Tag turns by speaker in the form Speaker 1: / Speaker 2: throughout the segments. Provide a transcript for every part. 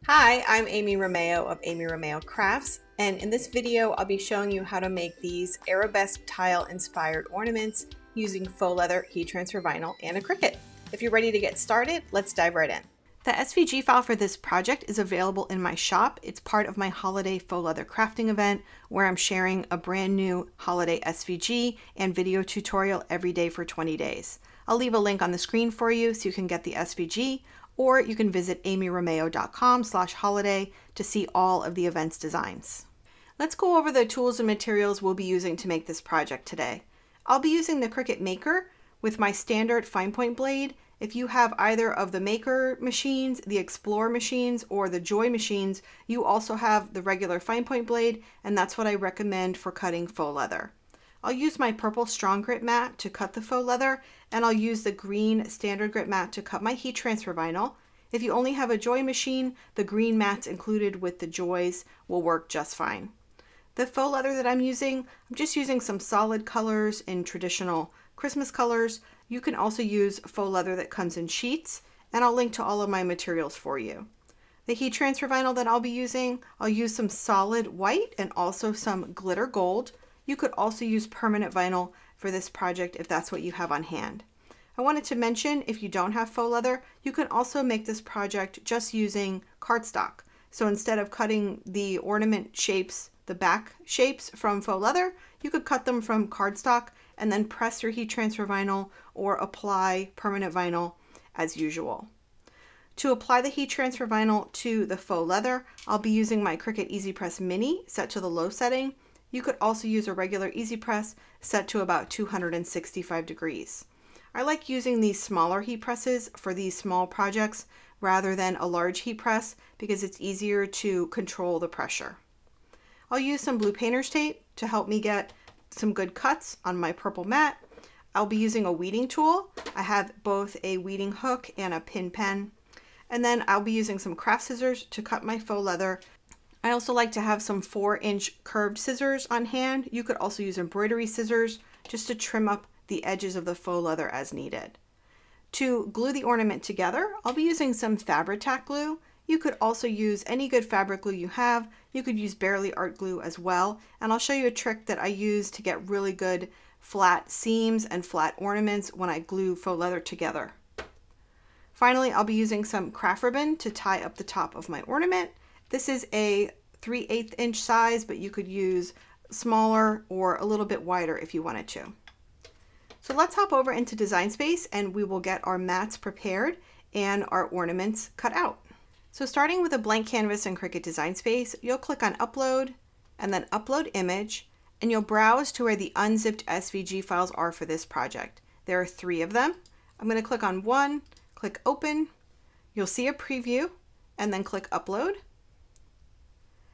Speaker 1: Hi, I'm Amy Romeo of Amy Romeo Crafts, and in this video I'll be showing you how to make these arabesque tile inspired ornaments using faux leather, heat transfer vinyl, and a Cricut. If you're ready to get started, let's dive right in. The SVG file for this project is available in my shop. It's part of my holiday faux leather crafting event where I'm sharing a brand new holiday SVG and video tutorial every day for 20 days. I'll leave a link on the screen for you so you can get the SVG, or you can visit amyromeo.com/holiday to see all of the event's designs. Let's go over the tools and materials we'll be using to make this project today. I'll be using the Cricut Maker with my standard fine point blade. If you have either of the Maker machines, the Explore machines, or the Joy machines, you also have the regular fine point blade, and that's what I recommend for cutting faux leather. I'll use my purple strong grit mat to cut the faux leather, and I'll use the green standard grit mat to cut my heat transfer vinyl. If you only have a Joy machine, the green mats included with the Joys will work just fine. The faux leather that I'm just using some solid colors in traditional Christmas colors. You can also use faux leather that comes in sheets, and I'll link to all of my materials for you. The heat transfer vinyl that I'll be using, I'll use some solid white and also some glitter gold. You could also use permanent vinyl for this project if that's what you have on hand. I wanted to mention, if you don't have faux leather, you can also make this project just using cardstock. So instead of cutting the ornament shapes, the back shapes from faux leather, you could cut them from cardstock and then press your heat transfer vinyl or apply permanent vinyl as usual. To apply the heat transfer vinyl to the faux leather, I'll be using my Cricut Easy Press Mini set to the low setting. You could also use a regular Easy Press set to about 265 degrees. I like using these smaller heat presses for these small projects rather than a large heat press because it's easier to control the pressure. I'll use some blue painter's tape to help me get some good cuts on my purple mat. I'll be using a weeding tool. I have both a weeding hook and a pin pen. And then I'll be using some craft scissors to cut my faux leather. I also like to have some 4-inch curved scissors on hand. You could also use embroidery scissors just to trim up the edges of the faux leather as needed. To glue the ornament together, I'll be using some Fabri-Tac glue. You could also use any good fabric glue you have. You could use Bearly Art glue as well. And I'll show you a trick that I use to get really good flat seams and flat ornaments when I glue faux leather together. Finally, I'll be using some craft ribbon to tie up the top of my ornament. This is a 3/8 inch size, but you could use smaller or a little bit wider if you wanted to. So let's hop over into Design Space and we will get our mats prepared and our ornaments cut out. So starting with a blank canvas in Cricut Design Space, you'll click on Upload and then Upload Image, and you'll browse to where the unzipped SVG files are for this project. There are 3 of them. I'm going to click on one, click Open. You'll see a preview and then click Upload.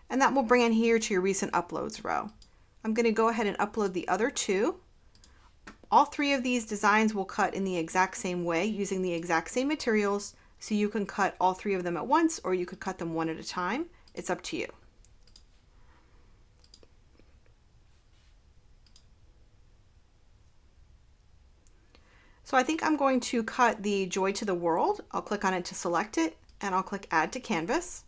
Speaker 1: And that will bring in here to your recent uploads row. I'm going to go ahead and upload the other 2. All 3 of these designs will cut in the exact same way using the exact same materials, so you can cut all 3 of them at once or you could cut them one at a time. It's up to you. So I think I'm going to cut the Joy to the World. I'll click on it to select it and I'll click Add to Canvas.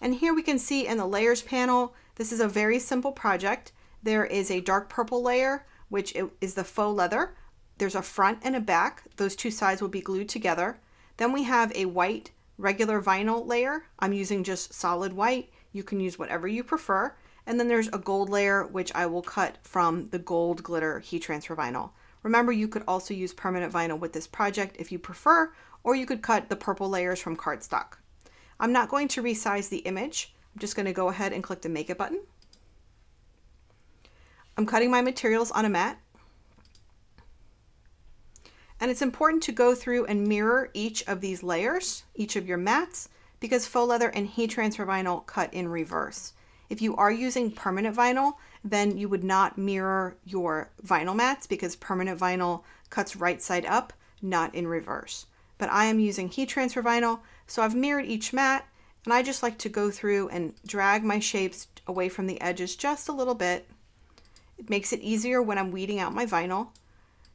Speaker 1: And here we can see in the layers panel, this is a very simple project. There is a dark purple layer, which is the faux leather. There's a front and a back. Those 2 sides will be glued together. Then we have a white regular vinyl layer. I'm using just solid white. You can use whatever you prefer. And then there's a gold layer, which I will cut from the gold glitter heat transfer vinyl. Remember, you could also use permanent vinyl with this project if you prefer, or you could cut the purple layers from cardstock. I'm not going to resize the image. I'm just going to go ahead and click the Make It button. I'm cutting my materials on a mat. And it's important to go through and mirror each of these layers, each of your mats, because faux leather and heat transfer vinyl cut in reverse. If you are using permanent vinyl, then you would not mirror your vinyl mats because permanent vinyl cuts right side up, not in reverse. But I am using heat transfer vinyl, so I've mirrored each mat, and I just like to go through and drag my shapes away from the edges just a little bit. It makes it easier when I'm weeding out my vinyl.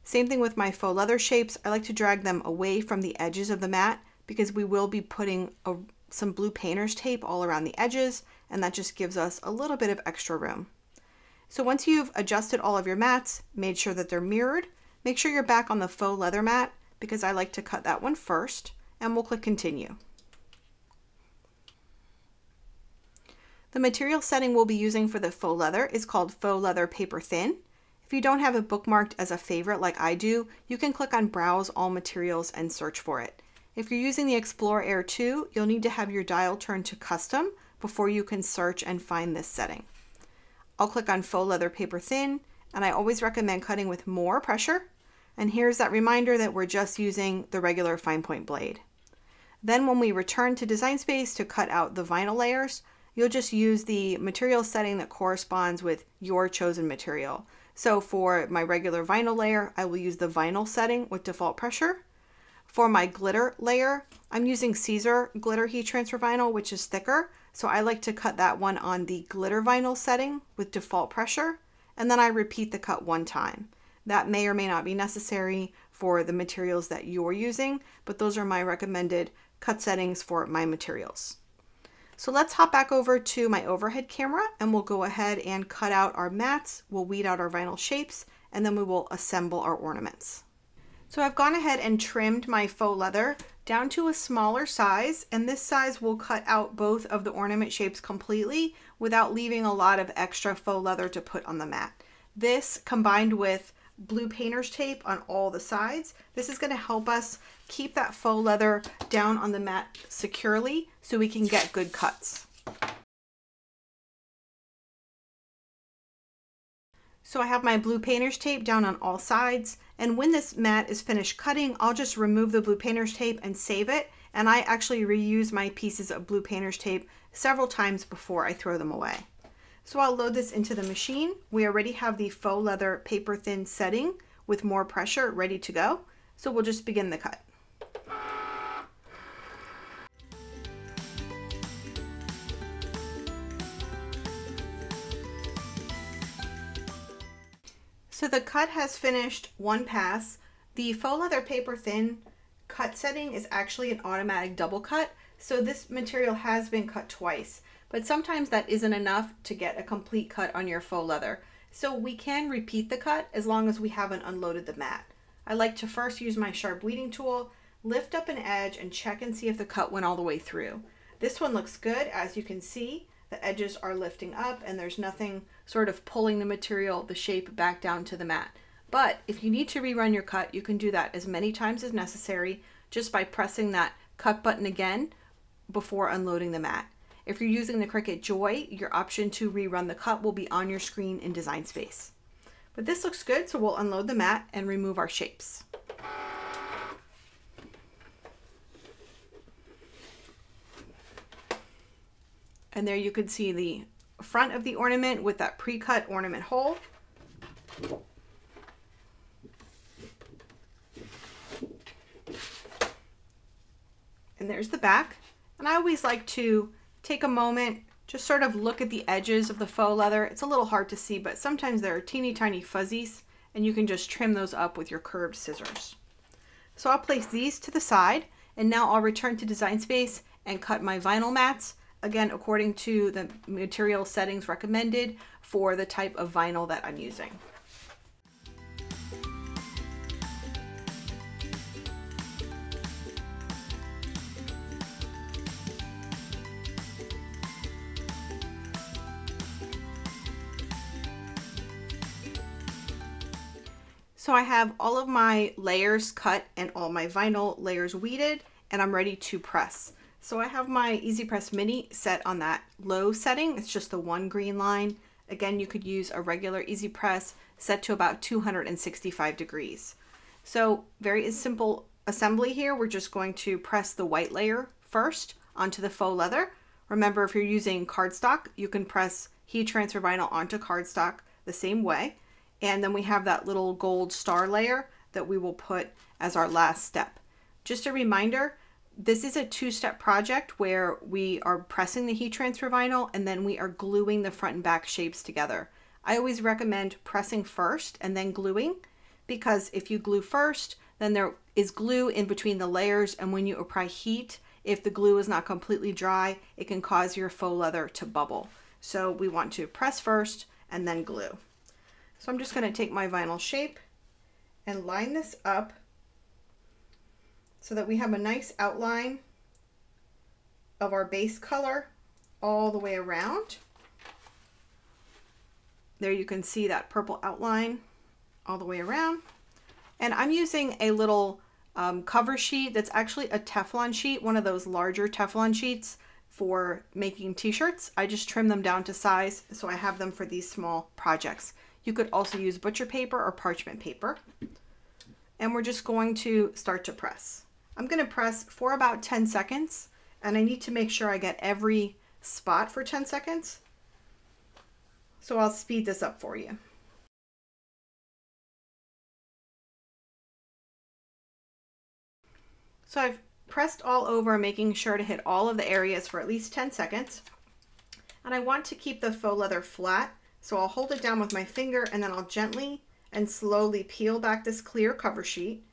Speaker 1: Same thing with my faux leather shapes. I like to drag them away from the edges of the mat because we will be putting some blue painter's tape all around the edges, and that just gives us a little bit of extra room. So once you've adjusted all of your mats, made sure that they're mirrored, make sure you're back on the faux leather mat because I like to cut that one first, and we'll click continue. The material setting we'll be using for the faux leather is called Faux Leather Paper Thin. If you don't have it bookmarked as a favorite like I do, you can click on Browse All Materials and search for it. If you're using the Explorer Air 2, you'll need to have your dial turned to custom before you can search and find this setting. I'll click on Faux Leather Paper Thin, and I always recommend cutting with more pressure. And here's that reminder that we're just using the regular fine point blade. Then when we return to Design Space to cut out the vinyl layers, you'll just use the material setting that corresponds with your chosen material. So for my regular vinyl layer, I will use the vinyl setting with default pressure. For my glitter layer, I'm using Caesar glitter heat transfer vinyl, which is thicker. So I like to cut that one on the glitter vinyl setting with default pressure. And then I repeat the cut one time. That may or may not be necessary for the materials that you're using, but those are my recommended cut settings for my materials. So let's hop back over to my overhead camera and we'll go ahead and cut out our mats. We'll weed out our vinyl shapes and then we will assemble our ornaments. So I've gone ahead and trimmed my faux leather down to a smaller size, and this size will cut out both of the ornament shapes completely without leaving a lot of extra faux leather to put on the mat. This combined with blue painter's tape on all the sides, this is going to help us keep that faux leather down on the mat securely so we can get good cuts. So I have my blue painter's tape down on all sides, and when this mat is finished cutting, I'll just remove the blue painter's tape and save it, and I actually reuse my pieces of blue painter's tape several times before I throw them away. So I'll load this into the machine. We already have the faux leather paper thin setting with more pressure ready to go. So we'll just begin the cut. So the cut has finished one pass. The faux leather paper thin cut setting is actually an automatic double cut. So this material has been cut twice. But sometimes that isn't enough to get a complete cut on your faux leather. So we can repeat the cut as long as we haven't unloaded the mat. I like to first use my sharp weeding tool, lift up an edge and check and see if the cut went all the way through. This one looks good. As you can see, the edges are lifting up and there's nothing sort of pulling the material, the shape back down to the mat. But if you need to rerun your cut, you can do that as many times as necessary just by pressing that cut button again before unloading the mat. If you're using the Cricut Joy, your option to rerun the cut will be on your screen in Design Space. But this looks good, so we'll unload the mat and remove our shapes. And there you can see the front of the ornament with that pre-cut ornament hole. And there's the back. And I always like to take a moment, just sort of look at the edges of the faux leather. It's a little hard to see, but sometimes there are teeny tiny fuzzies and you can just trim those up with your curved scissors. So I'll place these to the side, and now I'll return to Design Space and cut my vinyl mats, again according to the material settings recommended for the type of vinyl that I'm using. So I have all of my layers cut and all my vinyl layers weeded, and I'm ready to press. So I have my Easy Press Mini set on that low setting. It's just the one green line. Again, you could use a regular Easy Press set to about 265 degrees. So very simple assembly here. We're just going to press the white layer first onto the faux leather. Remember, if you're using cardstock, you can press heat transfer vinyl onto cardstock the same way. And then we have that little gold star layer that we will put as our last step. Just a reminder, this is a two-step project where we are pressing the heat transfer vinyl and then we are gluing the front and back shapes together. I always recommend pressing first and then gluing, because if you glue first, then there is glue in between the layers, and when you apply heat, if the glue is not completely dry, it can cause your faux leather to bubble. So we want to press first and then glue. So I'm just going to take my vinyl shape and line this up so that we have a nice outline of our base color all the way around. There you can see that purple outline all the way around. And I'm using a little cover sheet that's actually a Teflon sheet, one of those larger Teflon sheets for making t-shirts. I just trim them down to size, so I have them for these small projects. You could also use butcher paper or parchment paper. And we're just going to start to press. I'm going to press for about 10 seconds, and I need to make sure I get every spot for 10 seconds. So I'll speed this up for you. So I've pressed all over, making sure to hit all of the areas for at least 10 seconds. And I want to keep the faux leather flat, so I'll hold it down with my finger and then I'll gently and slowly peel back this clear cover sheet.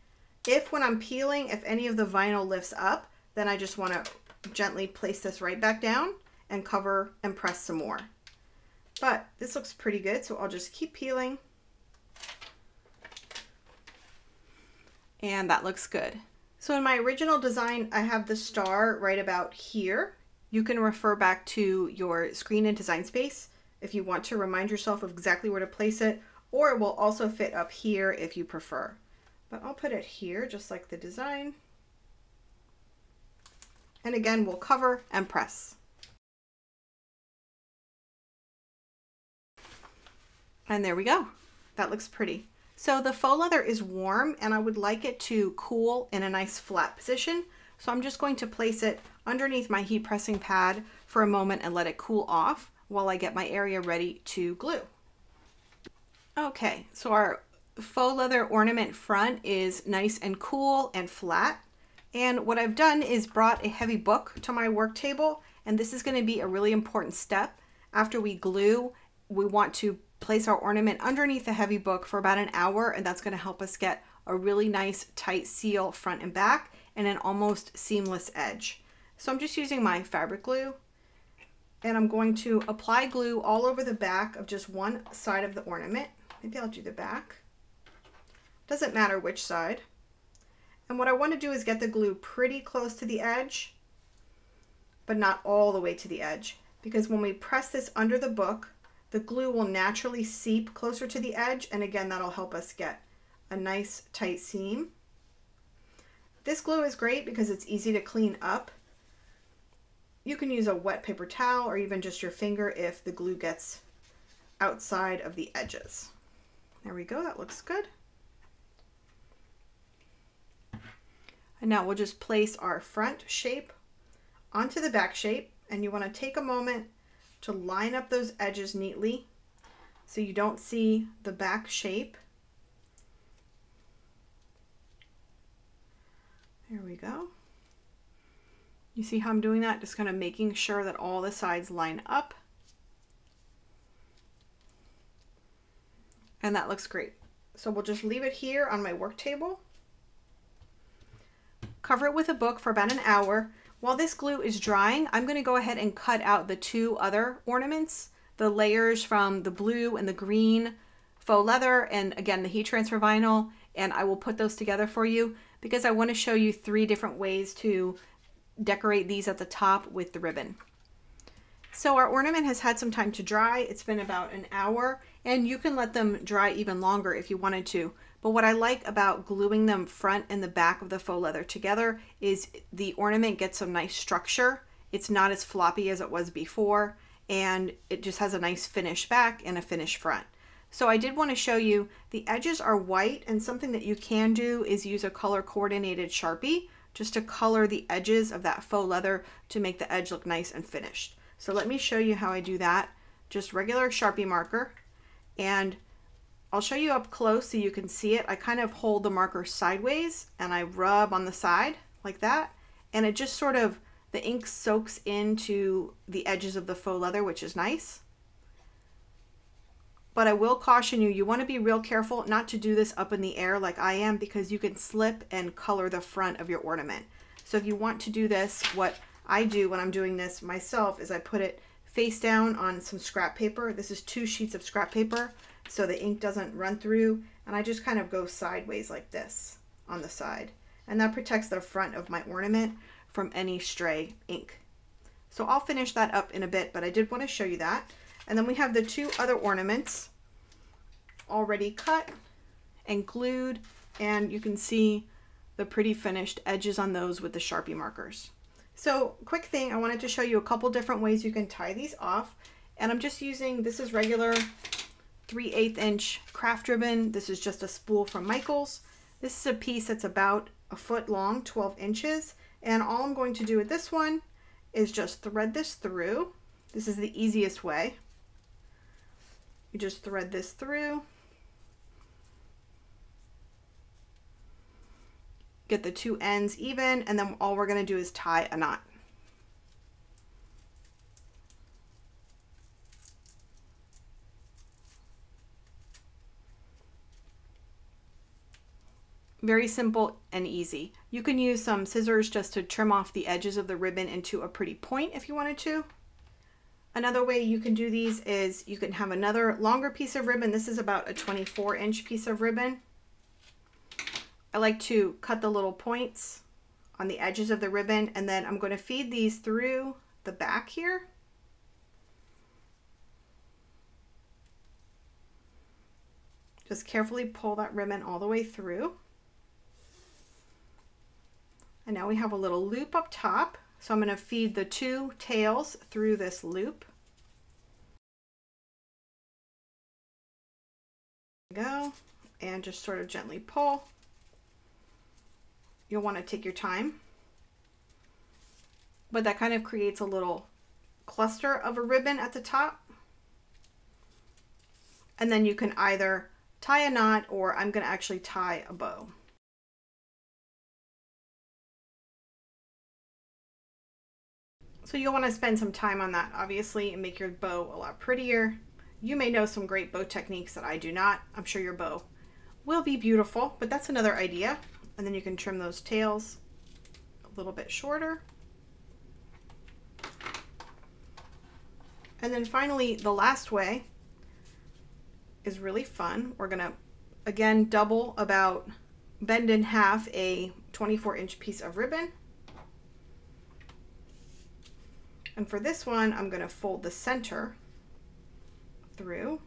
Speaker 1: If when I'm peeling, if any of the vinyl lifts up, then I just want to gently place this right back down and cover and press some more. But this looks pretty good, so I'll just keep peeling. And that looks good. So in my original design, I have the star right about here. You can refer back to your screen in Design Space if you want to remind yourself of exactly where to place it, or it will also fit up here if you prefer. But I'll put it here just like the design. And again, we'll cover and press. And there we go. That looks pretty. So the faux leather is warm and I would like it to cool in a nice flat position. So I'm just going to place it underneath my heat pressing pad for a moment and let it cool off while I get my area ready to glue. Okay, so our faux leather ornament front is nice and cool and flat. And what I've done is brought a heavy book to my work table, and this is going to be a really important step. After we glue, we want to place our ornament underneath the heavy book for about an hour, and that's going to help us get a really nice tight seal front and back and an almost seamless edge. So I'm just using my fabric glue, and I'm going to apply glue all over the back of just one side of the ornament. Maybe I'll do the back. Doesn't matter which side. And what I want to do is get the glue pretty close to the edge, but not all the way to the edge, because when we press this under the book, the glue will naturally seep closer to the edge, and again, that'll help us get a nice tight seam. This glue is great because it's easy to clean up. You can use a wet paper towel or even just your finger if the glue gets outside of the edges. There we go, that looks good. And now we'll just place our front shape onto the back shape, and you want to take a moment to line up those edges neatly so you don't see the back shape. There we go. You see how I'm doing that? Just kind of making sure that all the sides line up. And that looks great. So we'll just leave it here on my work table. Cover it with a book for about an hour. While this glue is drying, I'm going to go ahead and cut out the two other ornaments, the layers from the blue and the green faux leather, and again, the heat transfer vinyl, and I will put those together for you because I want to show you 3 different ways to decorate these at the top with the ribbon. So our ornament has had some time to dry. It's been about an hour, and you can let them dry even longer if you wanted to. But what I like about gluing them front and the back of the faux leather together is the ornament gets some nice structure. It's not as floppy as it was before, and it just has a nice finish back and a finish front. So I did want to show you the edges are white, and something that you can do is use a color coordinated Sharpie just to color the edges of that faux leather to make the edge look nice and finished. So let me show you how I do that. Just regular Sharpie marker, and I'll show you up close so you can see it. I kind of hold the marker sideways and I rub on the side like that, and it just sort of, the ink soaks into the edges of the faux leather, which is nice. But I will caution you, you want to be real careful not to do this up in the air like I am, because you can slip and color the front of your ornament. So if you want to do this, what I do when I'm doing this myself is I put it face down on some scrap paper. This is 2 sheets of scrap paper so the ink doesn't run through, and I just kind of go sideways like this on the side, and that protects the front of my ornament from any stray ink. So I'll finish that up in a bit, but I did want to show you that. And then we have the 2 other ornaments already cut and glued, and you can see the pretty finished edges on those with the Sharpie markers. So quick thing, I wanted to show you a couple different ways you can tie these off. And I'm just using, this is regular 3/8 inch craft ribbon. This is just a spool from Michaels. This is a piece that's about a foot long, 12 inches. And all I'm going to do with this one is just thread this through. This is the easiest way. You just thread this through. Get the 2 ends even, and then all we're going to do is tie a knot. Very simple and easy. You can use some scissors just to trim off the edges of the ribbon into a pretty point if you wanted to. Another way you can do these is you can have another longer piece of ribbon. This is about a 24-inch piece of ribbon. I like to cut the little points on the edges of the ribbon, and then I'm going to feed these through the back here. Just carefully pull that ribbon all the way through. And now we have a little loop up top. So I'm going to feed the 2 tails through this loop. There we go. And just sort of gently pull. You'll want to take your time. But that kind of creates a little cluster of a ribbon at the top. And then you can either tie a knot, or I'm going to actually tie a bow. So you'll want to spend some time on that, obviously, and make your bow a lot prettier. You may know some great bow techniques that I do not. I'm sure your bow will be beautiful, but that's another idea. And then you can trim those tails a little bit shorter. And then finally, the last way is really fun. We're gonna, again, double, about bend in half a 24-inch piece of ribbon. And for this one, I'm gonna fold the center through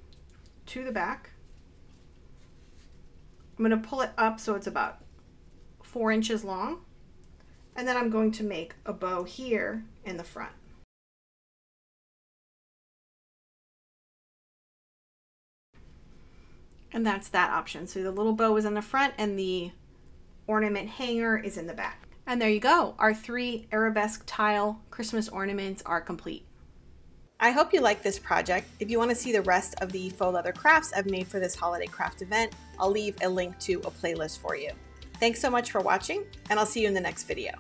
Speaker 1: to the back. I'm gonna pull it up so it's about 4 inches long. And then I'm going to make a bow here in the front. And that's that option. So the little bow is in the front and the ornament hanger is in the back. And there you go. Our 3 Arabesque Tile Christmas ornaments are complete. I hope you like this project. If you want to see the rest of the faux leather crafts I've made for this holiday craft event, I'll leave a link to a playlist for you. Thanks so much for watching, and I'll see you in the next video.